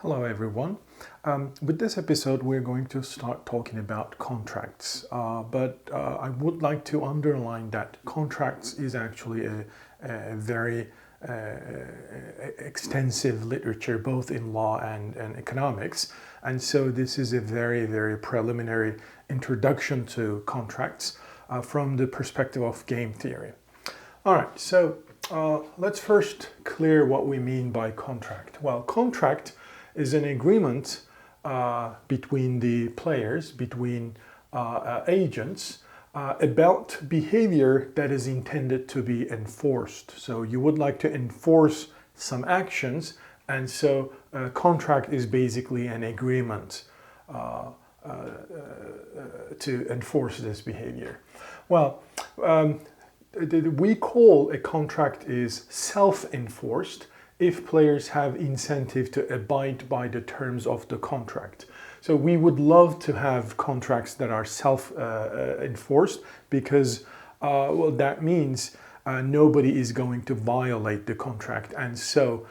Hello everyone. With this episode we're going to start talking about contracts, but I would like to underline that contracts is actually a very extensive literature both in law and economics, and so this is a very preliminary introduction to contracts from the perspective of game theory. Alright, so let's first clear what we mean by contract. Well, contract is an agreement between the players, between agents, about behavior that is intended to be enforced. So you would like to enforce some actions, and so a contract is basically an agreement to enforce this behavior. Well, we call a contract is self-enforced if players have incentive to abide by the terms of the contract. So we would love to have contracts that are self-enforced because well, that means nobody is going to violate the contract, and so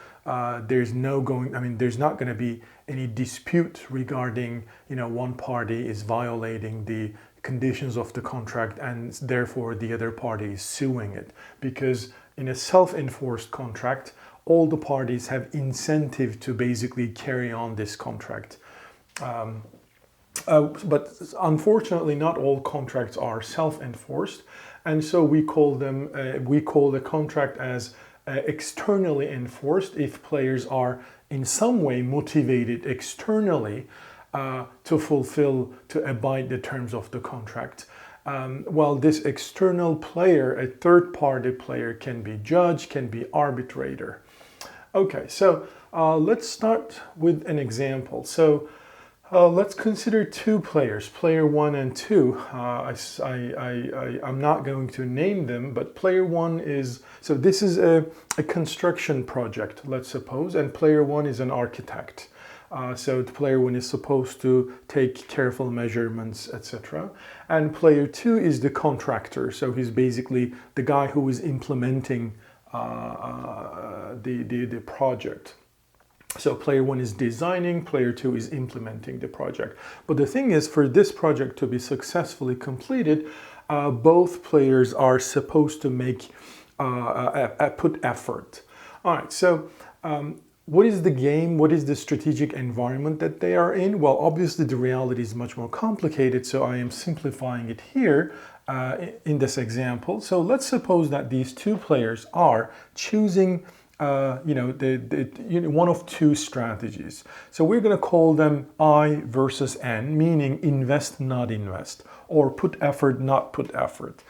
there's not going to be any dispute regarding, one party is violating the conditions of the contract and therefore the other party is suing it, because in a self-enforced contract all the parties have incentive to basically carry on this contract. But unfortunately not all contracts are self-enforced, and so we call the contract as externally enforced if players are in some way motivated externally to abide the terms of the contract. While this external player, a third-party player, can be judge, can be arbitrator. Okay, so let's start with an example. So let's consider two players, player 1 and 2. I'm not going to name them, but player 1 is, so this is a construction project, let's suppose, and player 1 is an architect. So the player 1 is supposed to take careful measurements, etc. And player 2 is the contractor, so he's basically the guy who is implementing the project. So player 1 is designing, player 2 is implementing the project. But the thing is, for this project to be successfully completed, both players are supposed to put effort. All right, so what is the game? What is the strategic environment that they are in? Well, obviously the reality is much more complicated, so I am simplifying it here in this example. So let's suppose that these two players are choosing one of two strategies. So we're going to call them I versus N, meaning invest, not invest, or put effort, not put effort.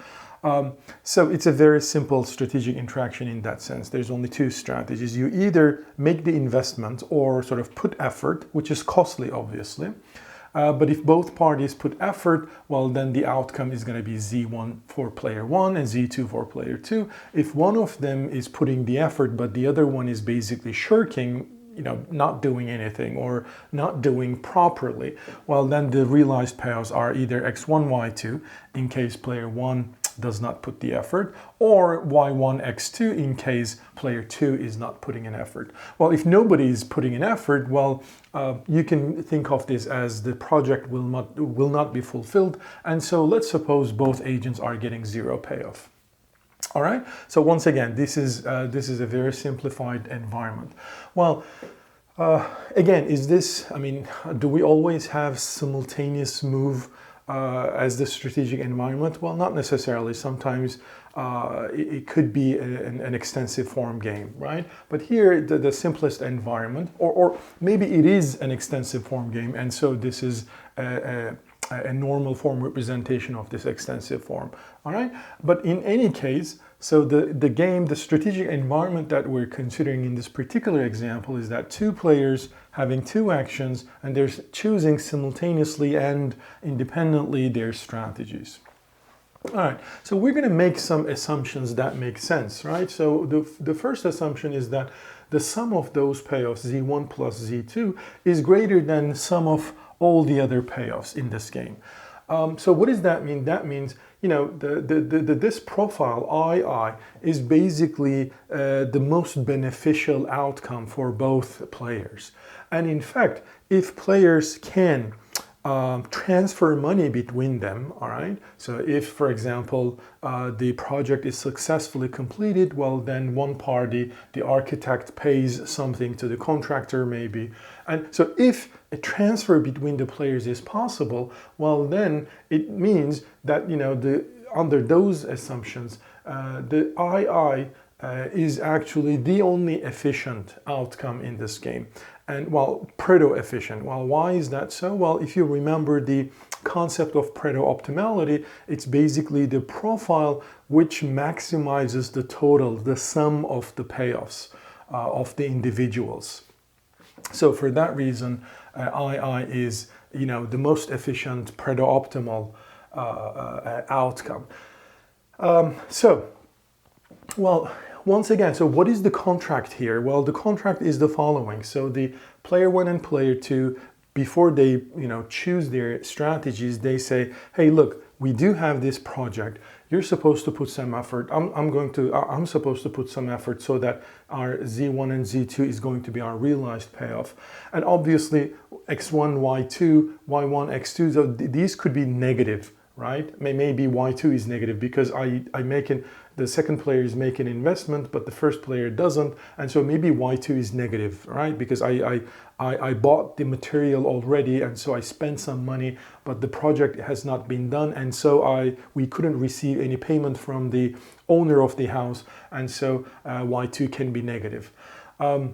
So it's a very simple strategic interaction in that sense. There's only two strategies. You either make the investment or sort of put effort, which is costly, obviously. But if both parties put effort, well, then the outcome is going to be Z1 for player 1 and Z2 for player 2. If one of them is putting the effort, but the other one is basically shirking, not doing anything or not doing properly, well, then the realized payoffs are either X1, Y2 in case player 1 does not put the effort, or Y1, X2 in case player 2 is not putting an effort. Well, if nobody is putting an effort, well, you can think of this as the project will not be fulfilled, and so let's suppose both agents are getting zero payoff. All right. So once again, this is a very simplified environment. Well, again, do we always have simultaneous move as the strategic environment? Well, not necessarily. Sometimes it could be an extensive form game, right? But here, the simplest environment, or maybe it is an extensive form game, and so this is a normal form representation of this extensive form, all right? But in any case, so the strategic environment that we're considering in this particular example is that two players having two actions, and they're choosing simultaneously and independently their strategies. All right, so we're going to make some assumptions that make sense, right? So the first assumption is that the sum of those payoffs, Z1 plus Z2, is greater than sum of all the other payoffs in this game. So what does that mean? That means, this profile II is basically the most beneficial outcome for both players. And in fact, if players can transfer money between them, all right? So if, for example, the project is successfully completed, well, then one party, the architect, pays something to the contractor maybe. And so if a transfer between the players is possible, well, then it means that, under those assumptions, the II is actually the only efficient outcome in this game. And well, Pareto efficient. Well, why is that so? Well, if you remember the concept of Pareto optimality, it's basically the profile which maximizes the total, the sum of the payoffs of the individuals. So for that reason, II is, the most efficient Pareto optimal outcome. Once again, so what is the contract here? Well, the contract is the following. So the player 1 and player 2, before they choose their strategies, they say, hey, look, we do have this project. You're supposed to put some effort. I'm supposed to put some effort so that our Z1 and Z2 is going to be our realized payoff. And obviously X1, Y2, Y1, X2, so these could be negative, right? Maybe Y2 is negative because the second player is making an investment, but the first player doesn't. And so maybe Y2 is negative, right? Because I bought the material already, and so I spent some money, but the project has not been done. And so we couldn't receive any payment from the owner of the house. And so Y2 can be negative. All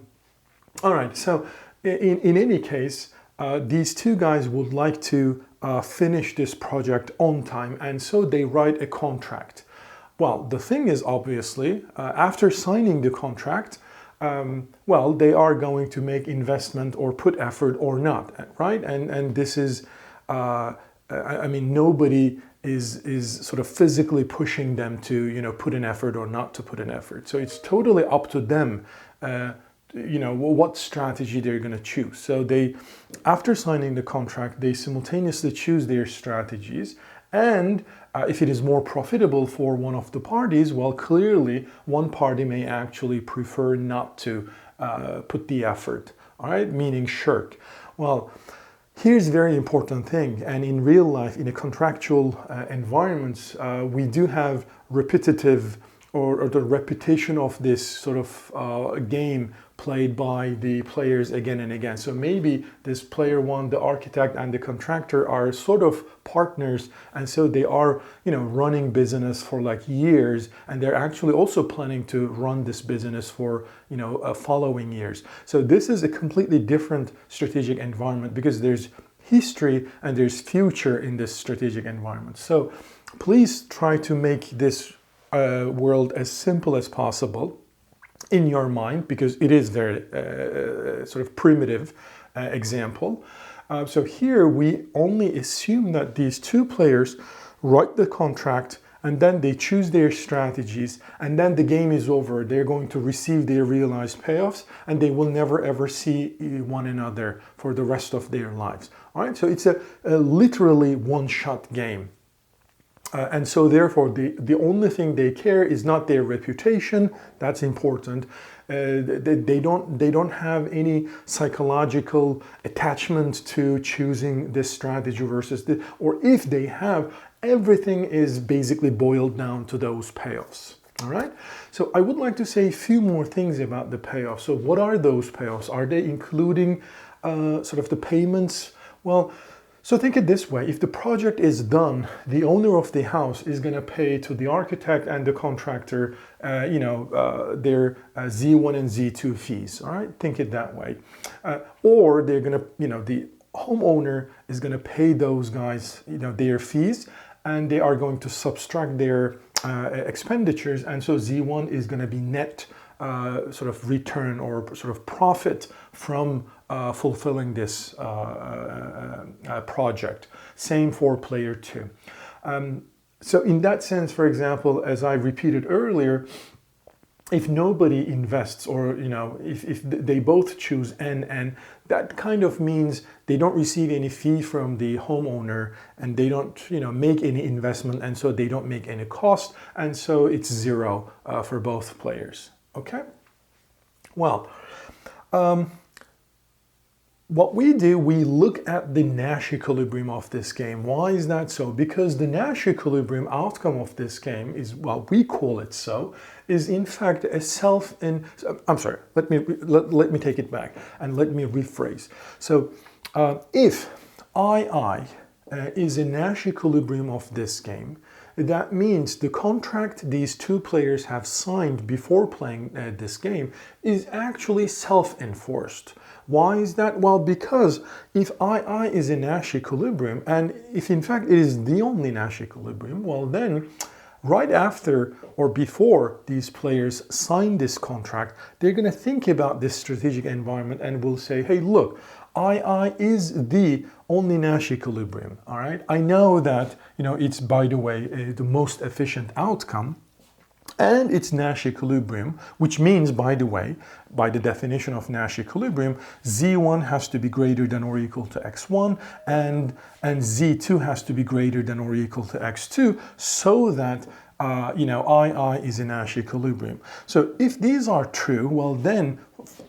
right, so in any case, these two guys would like to finish this project on time, and so they write a contract. Well, the thing is, obviously, after signing the contract, they are going to make investment or put effort or not, right? And this is, nobody is sort of physically pushing them to, put an effort or not to put an effort. So it's totally up to them, what strategy they're going to choose. So after signing the contract, they simultaneously choose their strategies. And if it is more profitable for one of the parties, well, clearly one party may actually prefer not to put the effort, all right, meaning shirk. Well, here's a very important thing, and in real life, in a contractual environments, we do have repetitive or the repetition of this sort of game played by the players again and again. So maybe this player 1, the architect and the contractor are sort of partners, and so they are, running business for like years, and they're actually also planning to run this business for, following years. So this is a completely different strategic environment because there's history and there's future in this strategic environment. So please try to make this world as simple as possible in your mind, because it is very sort of primitive example. So here we only assume that these two players write the contract, and then they choose their strategies, and then the game is over. They're going to receive their realized payoffs, and they will never ever see one another for the rest of their lives. All right, so it's a literally one-shot game. And so therefore, the only thing they care is not their reputation. That's important. They don't have any psychological attachment to choosing this strategy versus this, or if they have, everything is basically boiled down to those payoffs. All right. So I would like to say a few more things about the payoffs. So what are those payoffs? Are they including sort of the payments? Well, so think it this way, if the project is done, the owner of the house is going to pay to the architect and the contractor, their Z1 and Z2 fees, all right? Think it that way. Or they're going to, the homeowner is going to pay those guys, their fees, and they are going to subtract their expenditures, and so Z1 is going to be net sort of return or sort of profit from fulfilling this project. Same for player 2. So in that sense, for example, as I repeated earlier, if nobody invests, or if they both choose N, that kind of means they don't receive any fee from the homeowner, and they don't make any investment, and so they don't make any cost, and so it's zero for both players. Okay, well, what we do, we look at the Nash equilibrium of this game. Why is that so? Because the Nash equilibrium outcome of this game is, well, we call it so, is in fact a I'm sorry, let me take it back and let me rephrase. So if II is a Nash equilibrium of this game, that means the contract these two players have signed before playing this game is actually self-enforced. Why is that? Well, because if II is a Nash equilibrium, and if in fact it is the only Nash equilibrium, well then, right after or before these players sign this contract, they're going to think about this strategic environment and will say, hey, look, II is the only Nash equilibrium, all right? I know that, it's, by the way, the most efficient outcome, and it's Nash equilibrium, which means, by the way, by the definition of Nash equilibrium, Z1 has to be greater than or equal to X1, and Z2 has to be greater than or equal to X2, so that II is a Nash equilibrium. So if these are true, well then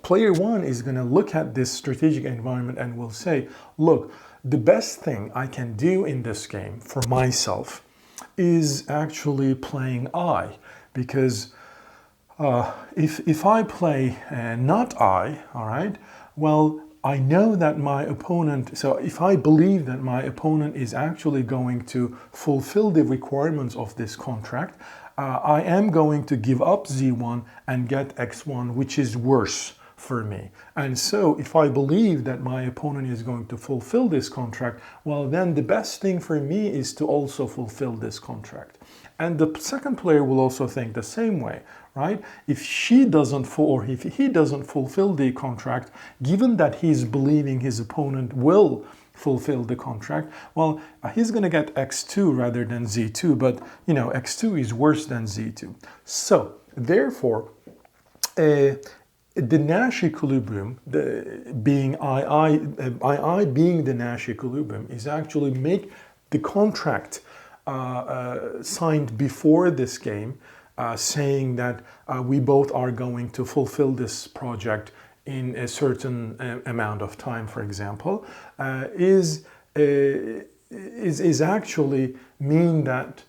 player one is going to look at this strategic environment and will say, look, the best thing I can do in this game for myself is actually playing I, because if I play not I, all right, well, I know that my opponent, so if I believe that my opponent is actually going to fulfill the requirements of this contract, I am going to give up Z1 and get X1, which is worse for me. And so if I believe that my opponent is going to fulfill this contract, well, then the best thing for me is to also fulfill this contract. And the second player will also think the same way, right? If she doesn't or if he doesn't fulfill the contract, given that he's believing his opponent will fulfill the contract, well, he's going to get X2 rather than Z2, but X2 is worse than Z2. So therefore, the Nash equilibrium, being II being the Nash equilibrium, is actually make the contract signed before this game, saying that we both are going to fulfill this project in a certain amount of time, for example, is actually meaning that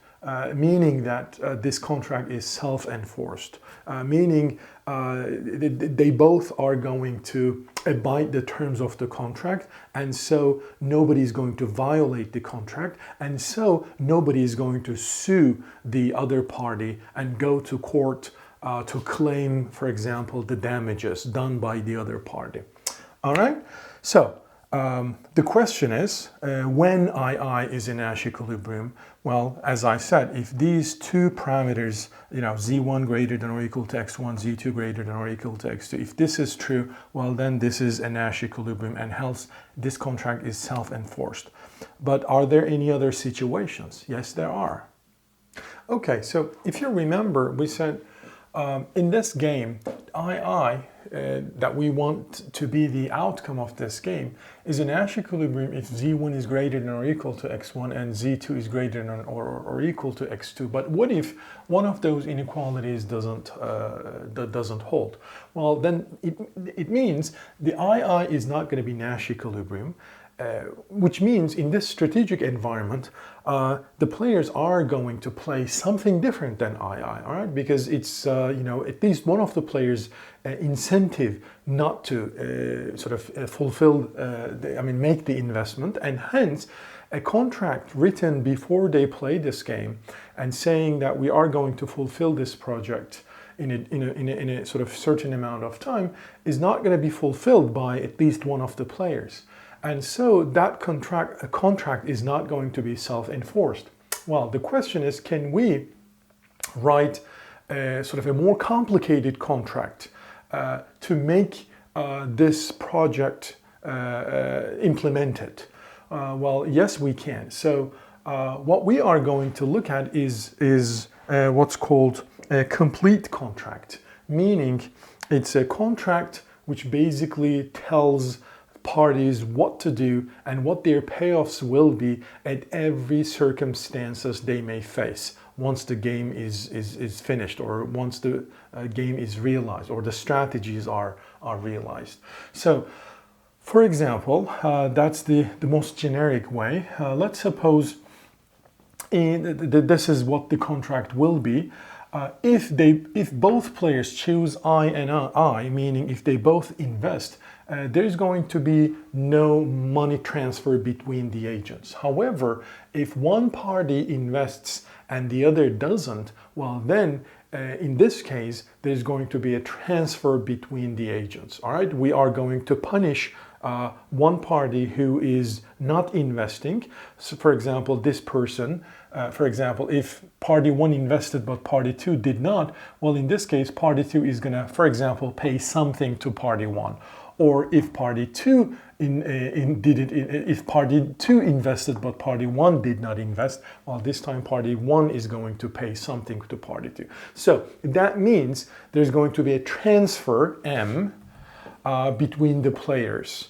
this contract is self-enforced, meaning they both are going to abide the terms of the contract, and so nobody is going to violate the contract, and so nobody is going to sue the other party and go to court to claim, for example, the damages done by the other party. All right? So the question is, when II is in Nash equilibrium, well, as I said, if these two parameters, Z1 greater than or equal to X1, Z2 greater than or equal to X2, if this is true, well, then this is a Nash equilibrium, and hence this contract is self-enforced. But are there any other situations? Yes, there are. Okay, so if you remember, we said in this game, II, that we want to be the outcome of this game, is a Nash equilibrium if Z1 is greater than or equal to X1 and Z2 is greater than or equal to X2. But what if one of those inequalities doesn't hold? Well, then it means the II is not going to be Nash equilibrium, which means in this strategic environment, the players are going to play something different than II, all right? Because it's, at least one of the players' incentive not to fulfill, make the investment, and hence a contract written before they play this game and saying that we are going to fulfill this project in a sort of certain amount of time is not going to be fulfilled by at least one of the players. And so that contract is not going to be self-enforced. Well, the question is, can we write sort of a more complicated contract to make this project implemented? Well, yes, we can. So what we are going to look at is what's called a complete contract, meaning it's a contract which basically tells parties what to do and what their payoffs will be at every circumstances they may face once the game is finished, or once the game is realized, or the strategies are realized. So for example, that's the most generic way. Let's suppose this is what the contract will be. If both players choose I and I, meaning if they both invest, there's going to be no money transfer between the agents. However, if one party invests and the other doesn't, well then in this case there's going to be a transfer between the agents. All right, we are going to punish one party who is not investing. So for example, this person, for example, if party 1 invested but party 2 did not, well in this case party 2 is going to, for example, pay something to party 1. Or if party 2 if party 2 invested but party 1 did not invest, well this time party 1 is going to pay something to party 2. So that means there's going to be a transfer M between the players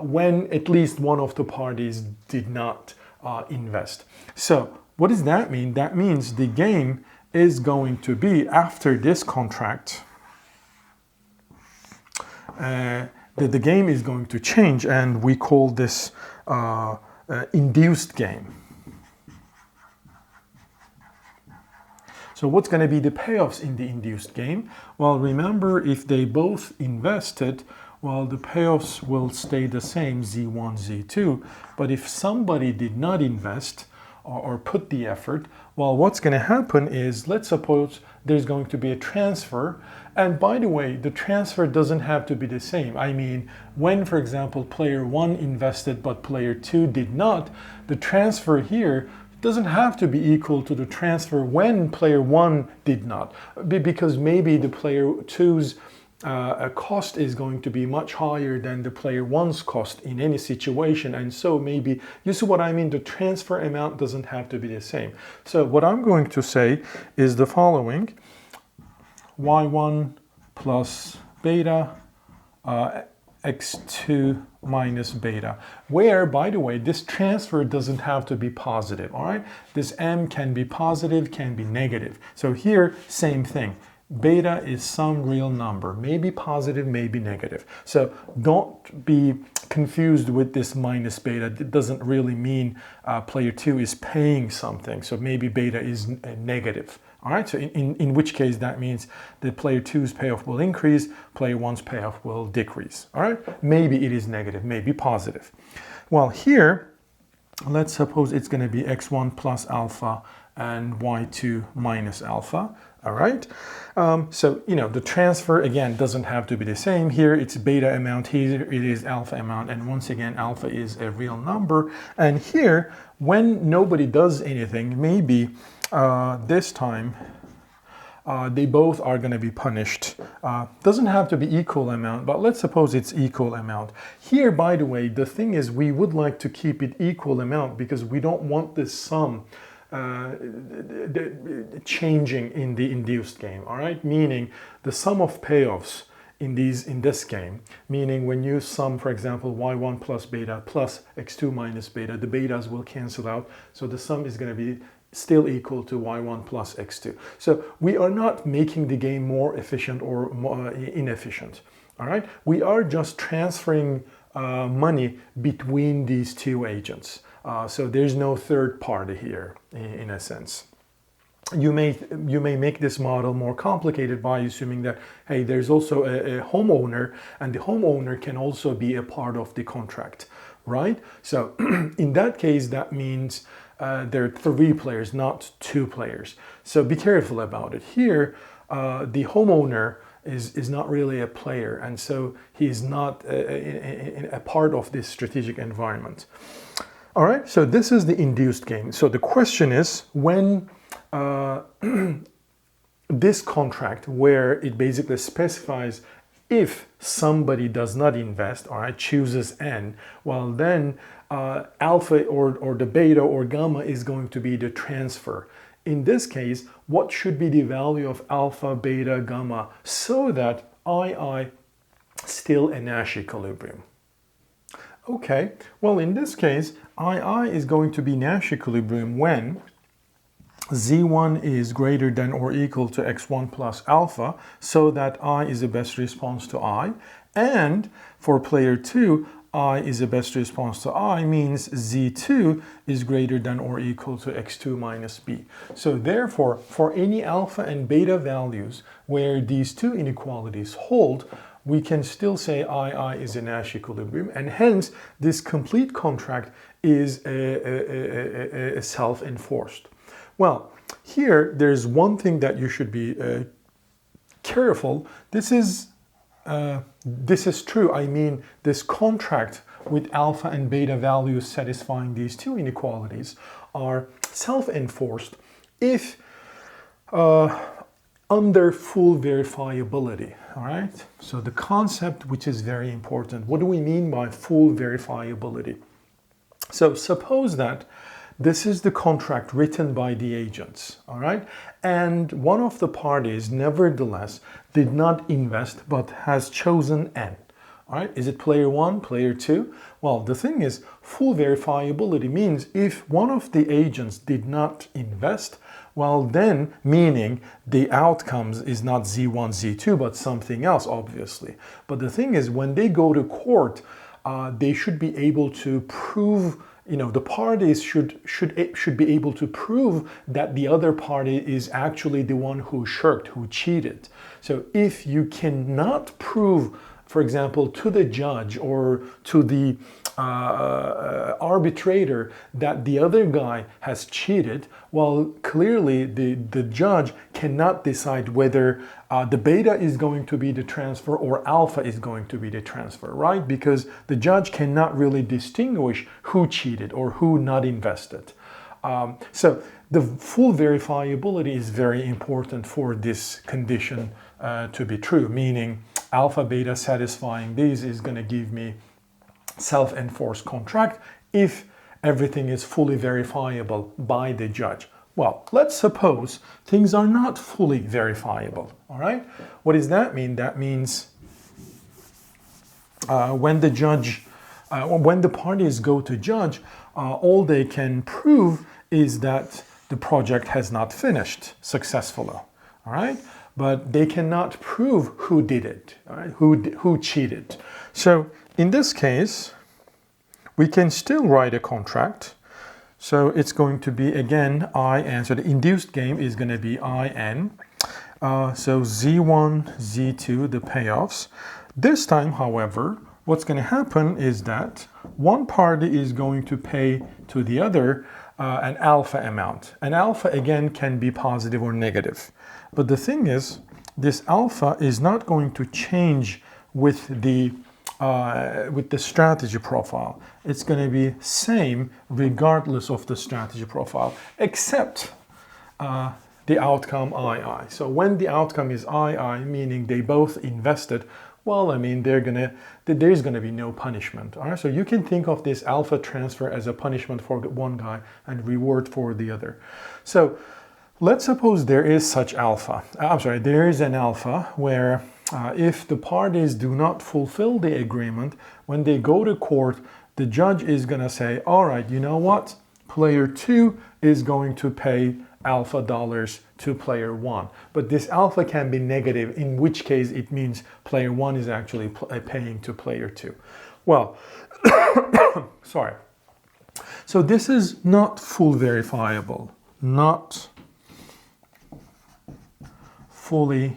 when at least one of the parties did not invest. So what does that mean? That means the game is going to be, after this contract, the game is going to change, and we call this induced game. So what's going to be the payoffs in the induced game? Well, remember, if they both invested, well, the payoffs will stay the same, Z1, Z2. But if somebody did not invest or put the effort, well, what's going to happen is, let's suppose there's going to be a transfer. And by the way, the transfer doesn't have to be the same. I mean, when, for example, player 1 invested but player 2 did not, the transfer here doesn't have to be equal to the transfer when player 1 did not. Because maybe the player 2's cost is going to be much higher than the player 1's cost in any situation, and so maybe, you see what I mean, the transfer amount doesn't have to be the same. So what I'm going to say is the following: y1 plus beta x2 minus beta, where, by the way, this transfer doesn't have to be positive. All right, this m can be positive, can be negative. So here, same thing. Beta is some real number, maybe positive, maybe negative. So don't be confused with this minus beta. It doesn't really mean player 2 is paying something. So maybe beta is negative. All right, so in which case that means that player 2's payoff will increase, player 1's payoff will decrease. All right, maybe it is negative, maybe positive. Well, here, let's suppose it's going to be x1 plus alpha and y2 minus alpha. All right, so you know the transfer again doesn't have to be the same. Here it's beta amount, here it is alpha amount, and once again alpha is a real number. And here, when nobody does anything, maybe this time they both are going to be punished. Doesn't have to be equal amount, but let's suppose it's equal amount. Here, by the way, the thing is we would like to keep it equal amount because we don't want this sum changing in the induced game. All right, meaning the sum of payoffs in this game, meaning when you sum, for example, y1 plus beta plus x2 minus beta, the betas will cancel out, so the sum is going to be still equal to y1 plus x2. So we are not making the game more efficient or more inefficient. All right, we are just transferring money between these two agents. So there's no third party here, in a sense. You may make this model more complicated by assuming that, hey, there's also a homeowner, and the homeowner can also be a part of the contract, right? So in that case, that means there are 3 players, not 2 players. So be careful about it. Here, the homeowner is not really a player, and so he's not a part of this strategic environment. All right, so this is the induced game. So the question is, when this contract, where it basically specifies if somebody does not invest, all right, chooses N, well then alpha or the beta or gamma is going to be the transfer. in this case, what should be the value of alpha, beta, gamma, so that II still a Nash equilibrium? Okay, well in this case, II is going to be Nash equilibrium when Z1 is greater than or equal to x1 plus alpha, so that I is the best response to I, and for player 2, I is the best response to I means Z2 is greater than or equal to x2 minus b. So therefore, for any alpha and beta values where these two inequalities hold, we can still say II is a Nash equilibrium, and hence this complete contract is a self-enforced. Well, here there's one thing that you should be careful. This is true. I mean, this contract with alpha and beta values satisfying these two inequalities are self-enforced if under full verifiability. All right. So the concept, which is very important, what do we mean by full verifiability? So suppose that this is the contract written by the agents, all right? And one of the parties, nevertheless, did not invest but has chosen N, all right? Is it player 1, player 2? Well, the thing is, full verifiability means if one of the agents did not invest, well then, meaning the outcomes is not Z1, Z2, but something else, obviously. But the thing is, when they go to court, they should be able to prove, the parties should be able to prove that the other party is actually the one who shirked, who cheated. So if you cannot prove, for example, to the judge or to the arbitrator that the other guy has cheated, well, clearly the judge cannot decide whether the beta is going to be the transfer or alpha is going to be the transfer, right? Because the judge cannot really distinguish who cheated or who not invested. So the full verifiability is very important for this condition to be true, meaning alpha, beta satisfying these is going to give me self-enforced contract if everything is fully verifiable by the judge. Well, let's suppose things are not fully verifiable, all right? What does that mean? That means when the parties go to judge, all they can prove is that the project has not finished successfully, all right? But they cannot prove who did it, all right? Who cheated. So in this case, we can still write a contract. So it's going to be, again, IN. So the induced game is going to be IN. So Z1, Z2, the payoffs. This time, however, what's going to happen is that one party is going to pay to the other an alpha amount. An alpha, again, can be positive or negative. But the thing is, this alpha is not going to change with the strategy profile. It's going to be same regardless of the strategy profile, except the outcome II. So when the outcome is II, meaning they both invested, well, I mean, there's going to be no punishment. All right? So you can think of this alpha transfer as a punishment for one guy and reward for the other. So let's suppose there is such alpha. There is an alpha where if the parties do not fulfill the agreement, when they go to court, the judge is going to say, all right, you know what? Player 2 is going to pay alpha dollars to player 1. But this alpha can be negative, in which case it means player 1 is actually paying to player 2. Well, sorry. So this is not full verifiable, not fully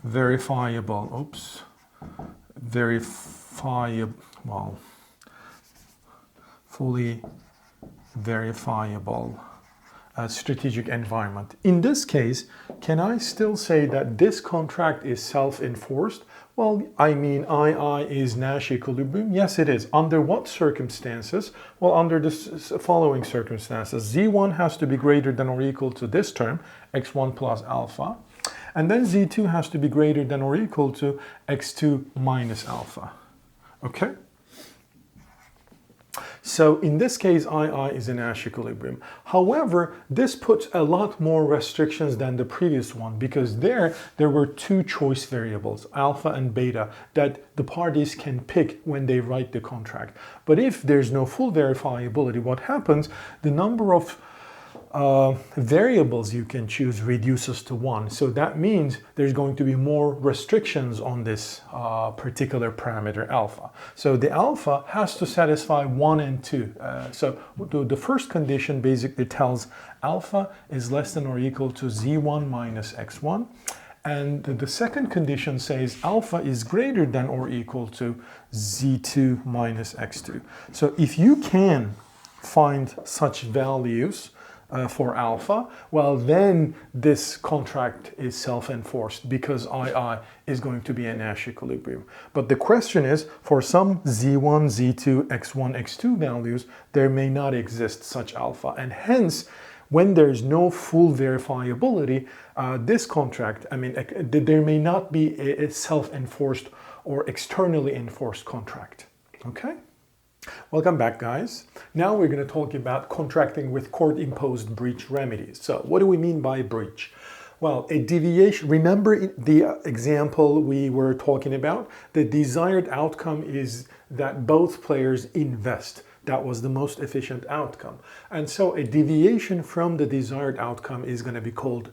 verifiable. Oops. Verifiable. Fully verifiable strategic environment. In this case, can I still say that this contract is self-enforced? Well, I mean, II is Nash equilibrium. Yes, it is. Under what circumstances? Well, under the following circumstances. Z1 has to be greater than or equal to this term, x1 plus alpha. And then Z2 has to be greater than or equal to x2 minus alpha. Okay? So in this case, II is a Nash equilibrium. However, this puts a lot more restrictions than the previous one, because there were two choice variables, alpha and beta, that the parties can pick when they write the contract. But if there's no full verifiability, what happens? The number of variables you can choose reduces to one. So that means there's going to be more restrictions on this particular parameter alpha. So the alpha has to satisfy 1 and 2. So the first condition basically tells alpha is less than or equal to z1 minus x1. And the second condition says alpha is greater than or equal to z2 minus x2. So if you can find such values for alpha, well, then this contract is self-enforced because II is going to be a Nash equilibrium. But the question is, for some z1, z2, x1, x2 values, there may not exist such alpha. And hence, when there's no full verifiability, this contract, there may not be a self-enforced or externally enforced contract. Okay? Welcome back, guys. Now we're going to talk about contracting with court-imposed breach remedies. So what do we mean by breach? Well, a deviation, remember the example we were talking about? The desired outcome is that both players invest. That was the most efficient outcome. And so a deviation from the desired outcome is going to be called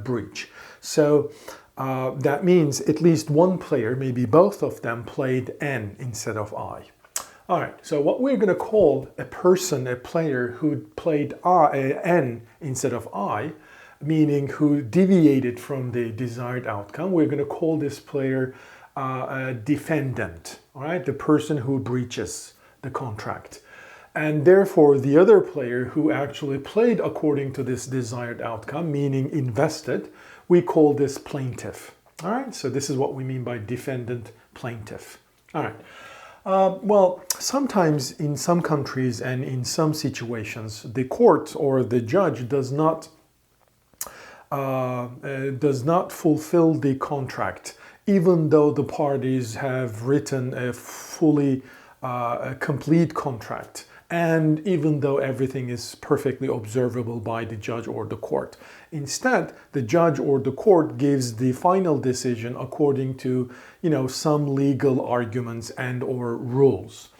breach. So that means at least one player, maybe both of them, played N instead of I. All right, so what we're going to call a person, a player who played N instead of I, meaning who deviated from the desired outcome, we're going to call this player a defendant, all right, the person who breaches the contract. And therefore, the other player who actually played according to this desired outcome, meaning invested, we call this plaintiff. All right, so this is what we mean by defendant, plaintiff. All right. Well, sometimes in some countries and in some situations, the court or the judge does not fulfill the contract, even though the parties have written a fully complete contract, and even though everything is perfectly observable by the judge or the court. Instead, the judge or the court gives the final decision according to, some legal arguments and or rules.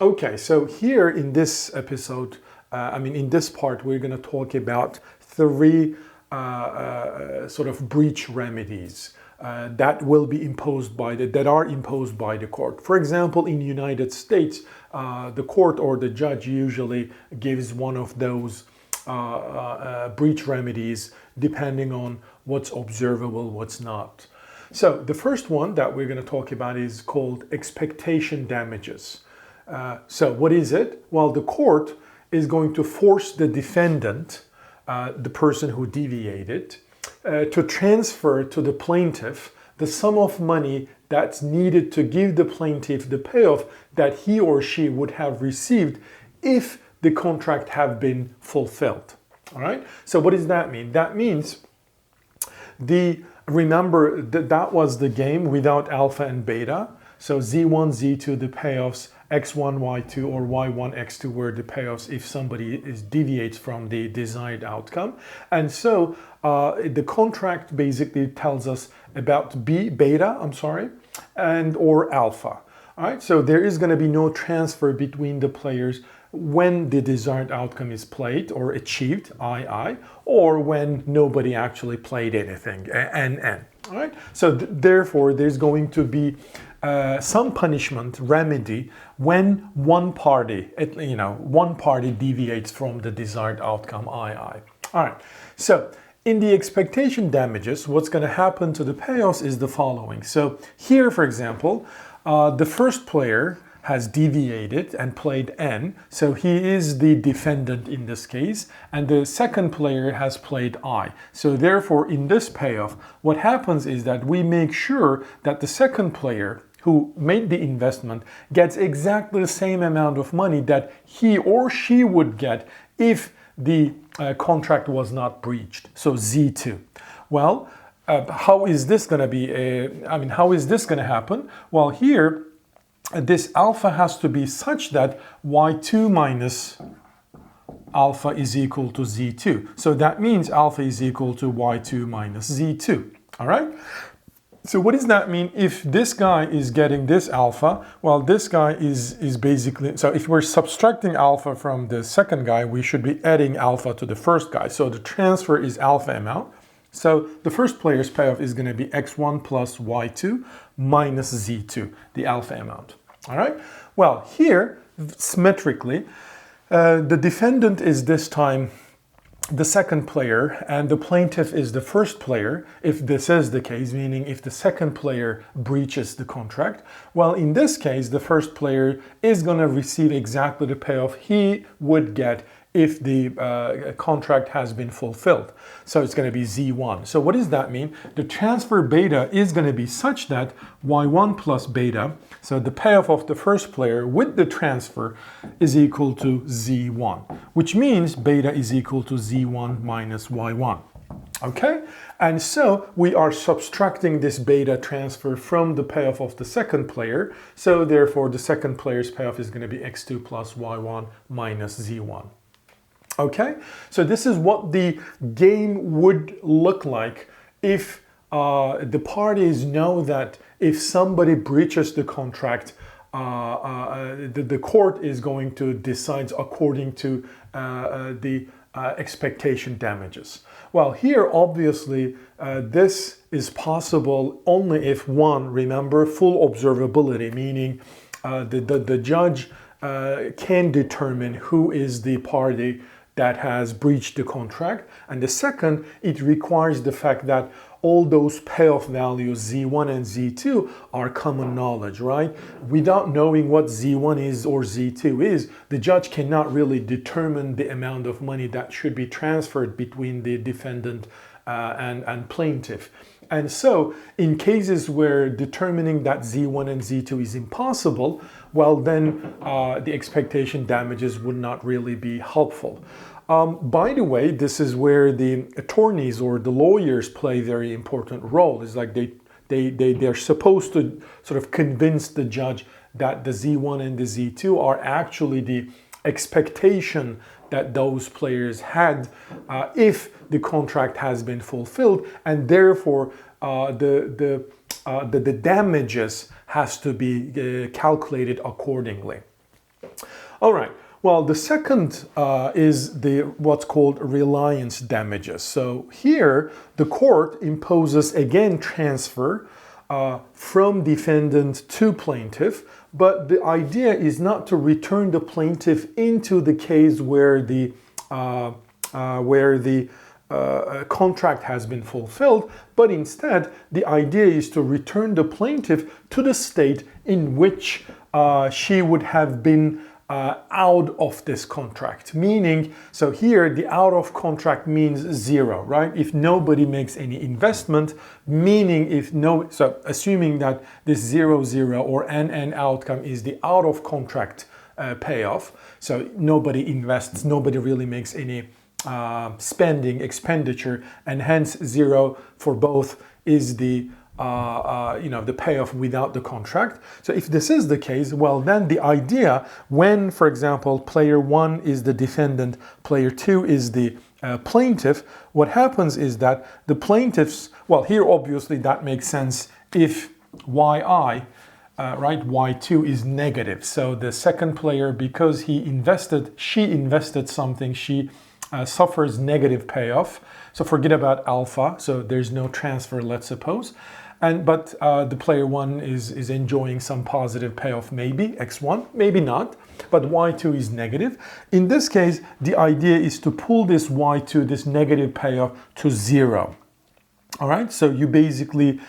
Okay, so here in this episode, in this part, we're going to talk about three sort of breach remedies that will be imposed that are imposed by the court. For example, in the United States, the court or the judge usually gives one of those breach remedies depending on what's observable, what's not. So the first one that we're going to talk about is called expectation damages. So what is it? Well, the court is going to force the defendant, the person who deviated, to transfer to the plaintiff the sum of money that's needed to give the plaintiff the payoff that he or she would have received if the contract have been fulfilled. All right. So what does that mean? That means remember that was the game without alpha and beta. So Z1, Z2, the payoffs, X1, Y2, or Y1, X2 were the payoffs if somebody deviates from the desired outcome. And so the contract basically tells us about beta, and or alpha. All right, so there is going to be no transfer between the players when the desired outcome is played or achieved, II, or when nobody actually played anything, NN. All right, so therefore there's going to be some punishment remedy when one party deviates from the desired outcome, II. All right, so in the expectation damages, what's going to happen to the payoffs is the following. So here, for example, the first player has deviated and played N, so he is the defendant in this case, and the second player has played I. So therefore, in this payoff, what happens is that we make sure that the second player who made the investment gets exactly the same amount of money that he or she would get if the contract was not breached. So Z2. Well, how is this going to be? How is this going to happen? Well, here this alpha has to be such that y2 minus alpha is equal to z2. So that means alpha is equal to y2 minus z2. All right? So what does that mean if this guy is getting this alpha? Well, this guy is basically, so if we're subtracting alpha from the second guy, we should be adding alpha to the first guy. So the transfer is alpha amount. So the first player's payoff is going to be x1 plus y2 minus z2, the alpha amount. All right? Well, here, symmetrically, the defendant is this time the second player and the plaintiff is the first player, if this is the case, meaning if the second player breaches the contract. Well, in this case, the first player is going to receive exactly the payoff he would get if the contract has been fulfilled. So it's going to be Z1. So what does that mean? The transfer beta is going to be such that Y1 plus beta, so the payoff of the first player with the transfer, is equal to Z1, which means beta is equal to Z1 minus Y1. Okay? And so we are subtracting this beta transfer from the payoff of the second player. So therefore the second player's payoff is going to be X2 plus Y1 minus Z1. Okay, so this is what the game would look like if the parties know that if somebody breaches the contract, the court is going to decide according to the expectation damages. Well, here obviously this is possible only if one, remember, full observability, meaning the judge can determine who is the party that has breached the contract. And the second, it requires the fact that all those payoff values Z1 and Z2 are common knowledge, right? Without knowing what Z1 is or Z2 is, the judge cannot really determine the amount of money that should be transferred between the defendant and plaintiff. And so in cases where determining that Z1 and Z2 is impossible, well then the expectation damages would not really be helpful. By the way, this is where the attorneys or the lawyers play a very important role. It's like they're supposed to sort of convince the judge that the Z1 and the Z2 are actually the expectation that those players had if the contract has been fulfilled, and therefore the damages has to be calculated accordingly. All right. Well, the second is what's called reliance damages. So here, the court imposes again transfer from defendant to plaintiff, but the idea is not to return the plaintiff into the case where the contract has been fulfilled, but instead the idea is to return the plaintiff to the state in which she would have been out of this contract. Meaning, so here the out of contract means zero, right? If nobody makes any investment, meaning so assuming that this 0-0 or NN outcome is the out of contract payoff, so nobody invests, nobody really makes any expenditure, and hence zero for both is the the payoff without the contract. So if this is the case, well then the idea when, for example, player 1 is the defendant, player 2 is the plaintiff, what happens is that the plaintiffs, well here obviously that makes sense if yi, right, y2 is negative. So the second player, because she invested something, she suffers negative payoff. So forget about alpha, so there's no transfer, let's suppose. But the player 1 is enjoying some positive payoff, maybe x1, maybe not, but y2 is negative. In this case, the idea is to pull this y2, this negative payoff, to 0. All right, so you basically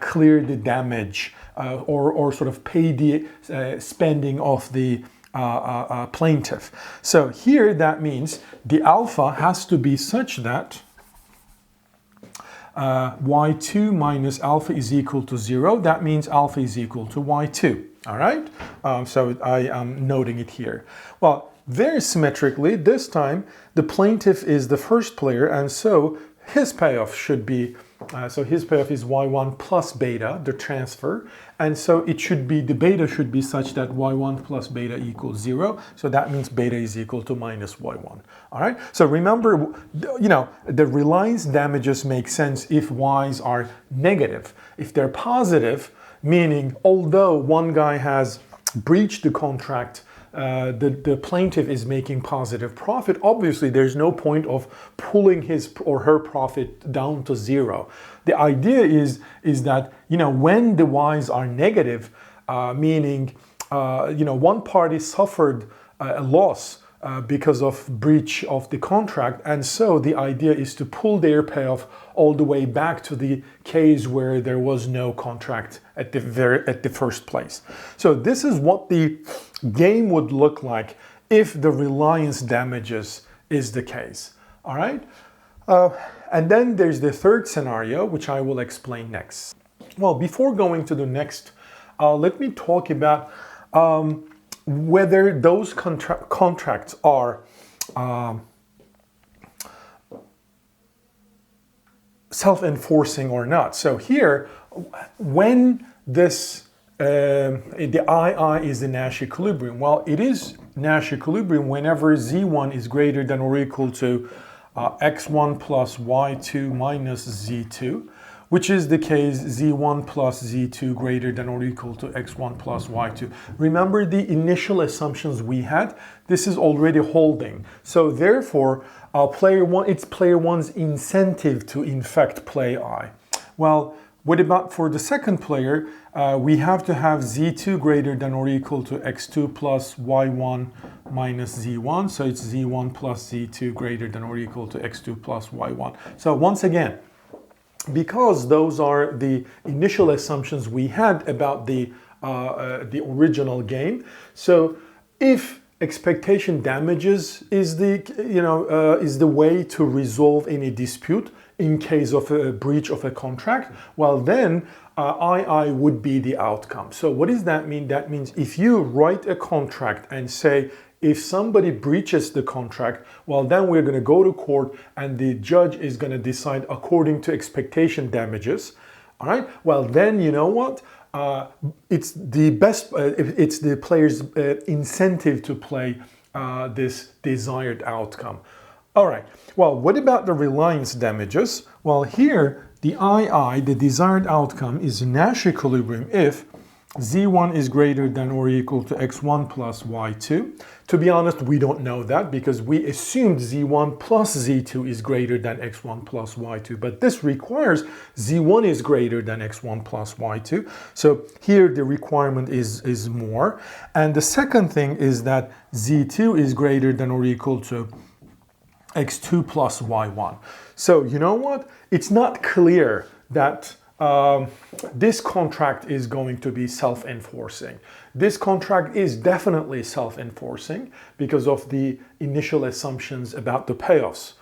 clear the damage or sort of pay the spending of the plaintiff. So here that means the alpha has to be such that y2 minus alpha is equal to 0. That means alpha is equal to y2. All right? So I am noting it here. Well, very symmetrically, this time the plaintiff is the first player, and so his payoff should be So his payoff is y1 plus beta, the transfer. And so it should be, the beta should be such that y1 plus beta equals 0. So that means beta is equal to minus y1. All right. So remember, the reliance damages make sense if y's are negative. If they're positive, meaning although one guy has breached the contract, the plaintiff is making positive profit, obviously there's no point of pulling his or her profit down to 0. The idea is that, when the y's are negative, meaning, one party suffered a loss because of breach of the contract, and so the idea is to pull their payoff all the way back to the case where there was no contract at the first place. So this is what the game would look like if the reliance damages is the case. All right, and then there's the third scenario, which I will explain next. Well, before going to the next, let me talk about whether those contracts are self-enforcing or not. So here, when this, the II is the Nash equilibrium, well, it is Nash equilibrium whenever Z1 is greater than or equal to x1 plus y2 minus z2, which is the case Z1 plus Z2 greater than or equal to x1 plus y2. Remember the initial assumptions we had? This is already holding. So therefore, player one, it's player one's incentive to infect play I. Well, what about for the second player? We have to have Z2 greater than or equal to x2 plus y1 minus z1. So it's Z1 plus Z2 greater than or equal to x2 plus y1. So once again, because those are the initial assumptions we had about the original game, so if expectation damages is the way to resolve any dispute in case of a breach of a contract, well then II would be the outcome. So what does that mean? That means if you write a contract and say, if somebody breaches the contract, well, then we're going to go to court and the judge is going to decide according to expectation damages. All right. Well, then you know what? It's the best. It's the player's incentive to play this desired outcome. All right. Well, what about the reliance damages? Well, here the II, the desired outcome, is Nash equilibrium if Z1 is greater than or equal to x1 plus y2. To be honest, we don't know that because we assumed Z1 plus Z2 is greater than x1 plus y2, but this requires Z1 is greater than x1 plus y2. So here the requirement is more. And the second thing is that Z2 is greater than or equal to x2 plus y1. So you know what? It's not clear that this contract is going to be self-enforcing. This contract is definitely self-enforcing because of the initial assumptions about the payoffs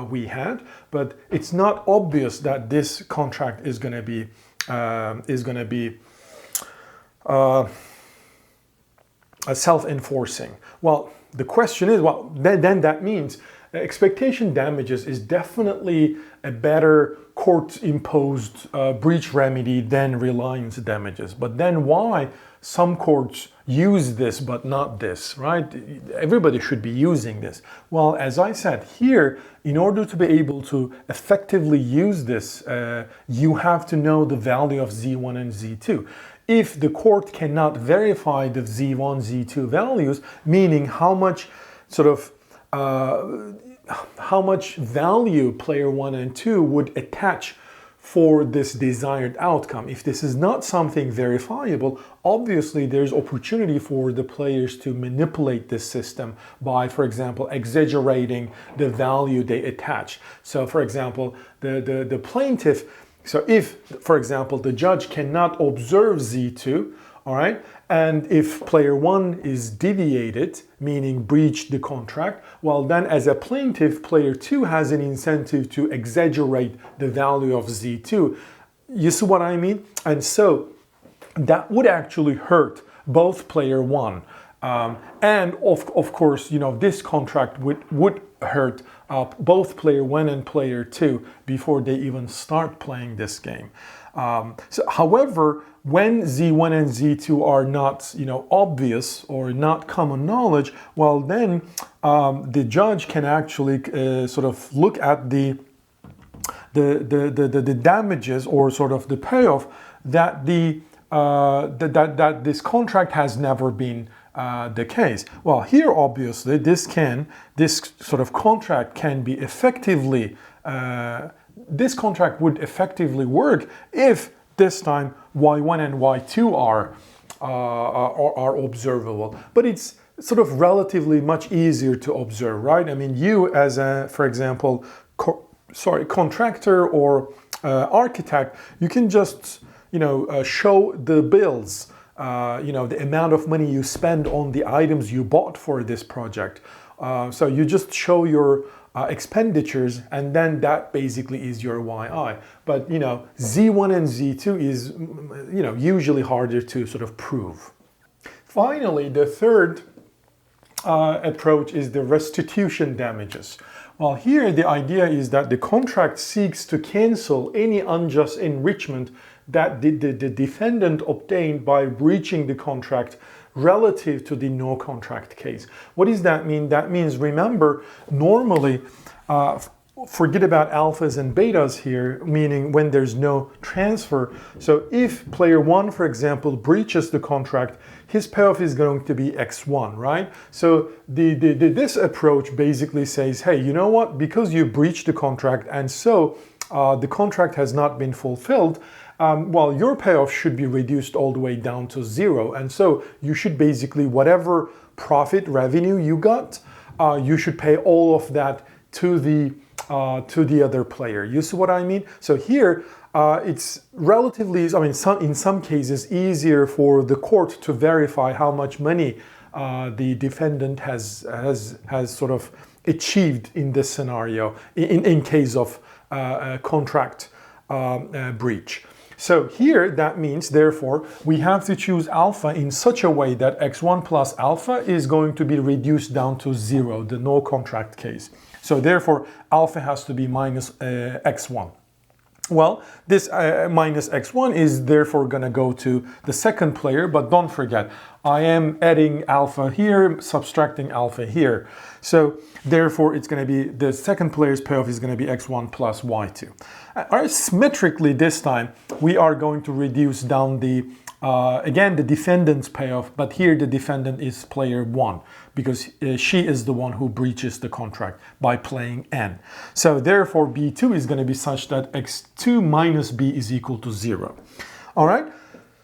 we had, but it's not obvious that this contract is going to be self-enforcing. Well, the question is, well, then that means expectation damages is definitely a better court-imposed breach remedy than reliance damages. But then why some courts use this but not this, right? Everybody should be using this. Well, as I said here, in order to be able to effectively use this, you have to know the value of Z1 and Z2. If the court cannot verify the Z1, Z2 values, meaning how much how much value player 1 and 2 would attach for this desired outcome. If this is not something verifiable, obviously there's opportunity for the players to manipulate this system by, for example, exaggerating the value they attach. So for example, the plaintiff, so if, for example, the judge cannot observe Z2, all right, and if player 1 is deviated, meaning breached the contract, well then as a plaintiff, player 2 has an incentive to exaggerate the value of Z2. You see what I mean? And so that would actually hurt both player 1 and of course, this contract would hurt both player 1 and player 2 before they even start playing this game. However, when Z1 and Z2 are not, obvious or not common knowledge, well, then the judge can actually sort of look at the damages or sort of the payoff that that this contract has never been the case. Well, here obviously this sort of contract can be effectively. This contract would effectively work if this time Y1 and Y2 are observable. But it's sort of relatively much easier to observe, right? I mean, you as a, for example, contractor or architect, you can just, show the bills, the amount of money you spend on the items you bought for this project. So you just show your expenditures, and then that basically is your YI. But Z1 and Z2 is usually harder to sort of prove. Finally, the third approach is the restitution damages. Well, here the idea is that the contract seeks to cancel any unjust enrichment that the defendant obtained by breaching the contract relative to the no contract case. What does that mean? That means, remember, normally, forget about alphas and betas here, meaning when there's no transfer. So if player 1, for example, breaches the contract, his payoff is going to be X1, right? So this approach basically says, hey, you know what? Because you breached the contract and so the contract has not been fulfilled, well, your payoff should be reduced all the way down to 0. And so you should basically, whatever profit revenue you got, you should pay all of that to the other player. You see what I mean? So here, it's relatively, in some cases, easier for the court to verify how much money the defendant has sort of achieved in this scenario, in case of contract breach. So here, that means, therefore, we have to choose alpha in such a way that X1 plus alpha is going to be reduced down to 0, the no contract case. So therefore, alpha has to be minus X1. Well, this minus X1 is therefore going to go to the second player, but don't forget, I am adding alpha here, subtracting alpha here. So therefore, it's going to be, the second player's payoff is going to be X1 plus Y2. Symmetrically this time, we are going to reduce down the, again, the defendant's payoff, but here the defendant is player 1, because she is the one who breaches the contract by playing N. So therefore, B2 is going to be such that X2 minus B is equal to 0. All right?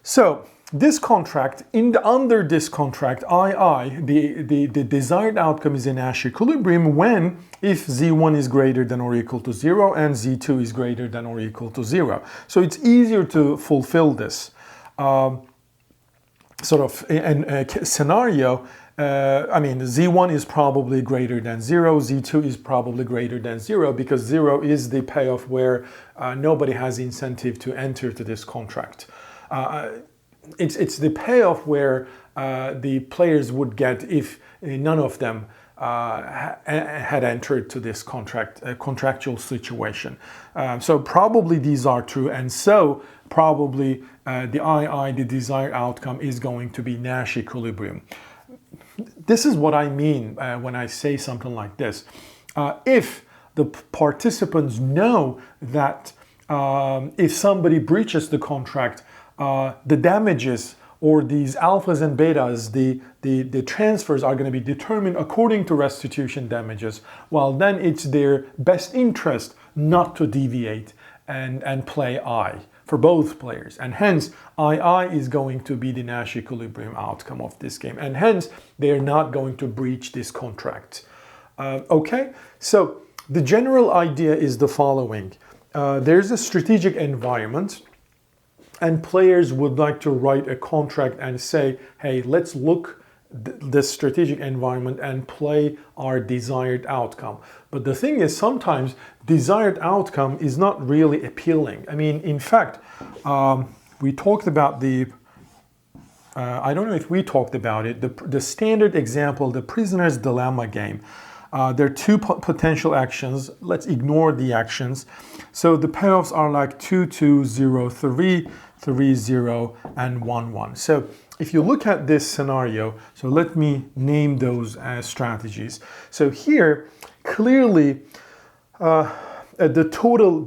So this contract, under this contract, II, the desired outcome is a Nash equilibrium when, if Z1 is greater than or equal to 0 and Z2 is greater than or equal to 0. So it's easier to fulfill this sort of scenario. Z1 is probably greater than 0, Z2 is probably greater than 0, because 0 is the payoff where nobody has incentive to enter to this contract. It's the payoff where the players would get if none of them had entered to this contractual situation. So probably these are true, and so probably the desired outcome, is going to be Nash equilibrium. This is what I mean when I say something like this. If the participants know that if somebody breaches the contract, the damages or these alphas and betas, the transfers are going to be determined according to restitution damages, well, then it's their best interest not to deviate and play I for both players. And hence, II is going to be the Nash equilibrium outcome of this game. And hence, they're not going to breach this contract. Okay, so the general idea is the following. There's a strategic environment, and players would like to write a contract and say, hey, let's look this strategic environment and play our desired outcome. But the thing is, sometimes desired outcome is not really appealing. I mean, in fact, we talked about I don't know if we talked about it, the standard example, the prisoner's dilemma game. There are two potential actions. Let's ignore the actions. So the payoffs are like 2, 2, 0, 3, 3, 0, and 1, 1. So if you look at this scenario, so let me name those as strategies. So here, clearly, the total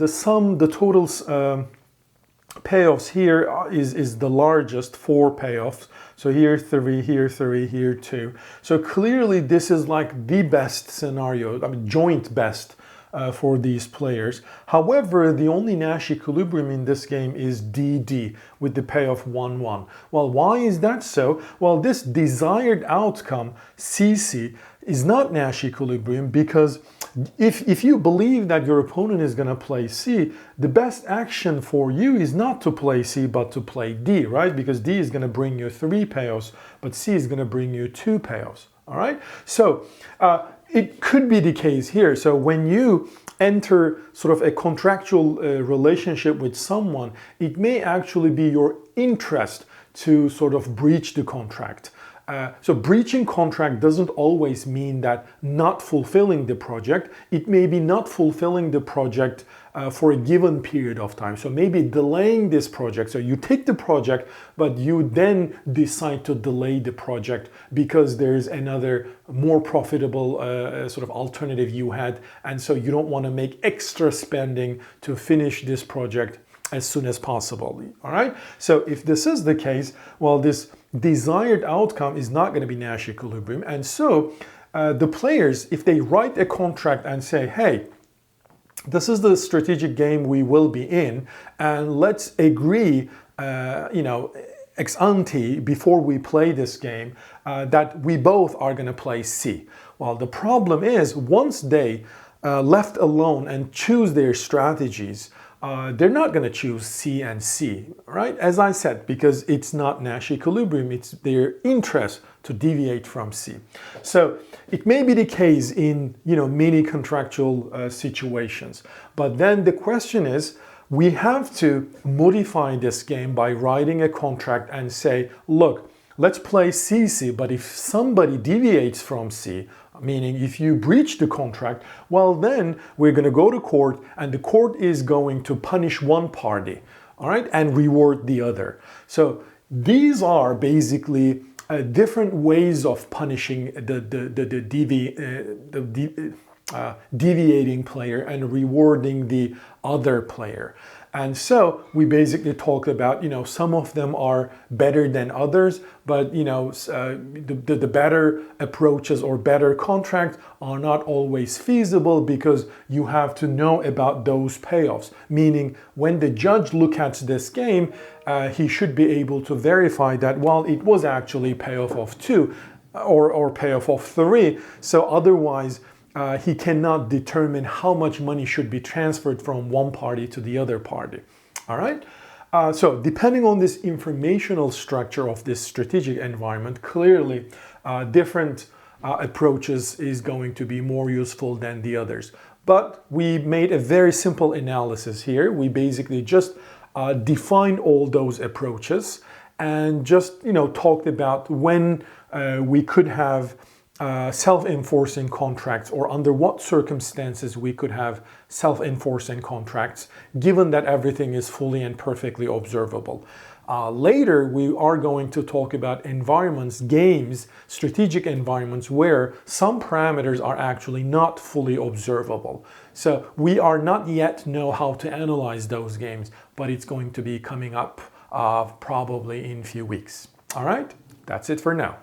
payoffs here is the largest, 4 payoffs. So here 3, here 3, here 2. So clearly this is like the best scenario, I mean joint best for these players. However, the only Nash equilibrium in this game is DD with the payoff 1, 1. Well, why is that so? Well, this desired outcome, CC, is not Nash equilibrium because if you believe that your opponent is going to play C, the best action for you is not to play C but to play D, right? Because D is going to bring you 3 payoffs, but C is going to bring you 2 payoffs, all right? So it could be the case here. So when you enter sort of a contractual relationship with someone, it may actually be your interest to sort of breach the contract. So breaching contract doesn't always mean that not fulfilling the project. It may be not fulfilling the project for a given period of time. So maybe delaying this project. So you take the project, but you then decide to delay the project because there's another more profitable sort of alternative you had. And so you don't want to make extra spending to finish this project as soon as possible. All right. So if this is the case, well, this desired outcome is not going to be Nash equilibrium. And so the players, if they write a contract and say, hey, this is the strategic game we will be in, and let's agree, ex ante, before we play this game, that we both are going to play C. Well, the problem is once they left alone and choose their strategies, they're not going to choose C and C, right? As I said, because it's not Nash equilibrium, it's their interest to deviate from C. So it may be the case in, many contractual situations. But then the question is, we have to modify this game by writing a contract and say, look, let's play CC, but if somebody deviates from C, meaning if you breach the contract, well then we're going to go to court and the court is going to punish one party, all right, and reward the other. So these are basically different ways of punishing the deviating player and rewarding the other player. And so we basically talked about, some of them are better than others, but, the better approaches or better contracts are not always feasible because you have to know about those payoffs. Meaning when the judge looks at this game, he should be able to verify that, well, it was actually payoff of 2 or payoff of 3. So otherwise, he cannot determine how much money should be transferred from one party to the other party. All right? So depending on this informational structure of this strategic environment, clearly different approaches is going to be more useful than the others. But we made a very simple analysis here. We basically just defined all those approaches and just talked about when we could have self-enforcing contracts, or under what circumstances we could have self-enforcing contracts, given that everything is fully and perfectly observable. Later, we are going to talk about environments, games, strategic environments where some parameters are actually not fully observable. So we are not yet know how to analyze those games, but it's going to be coming up probably in a few weeks. All right, that's it for now.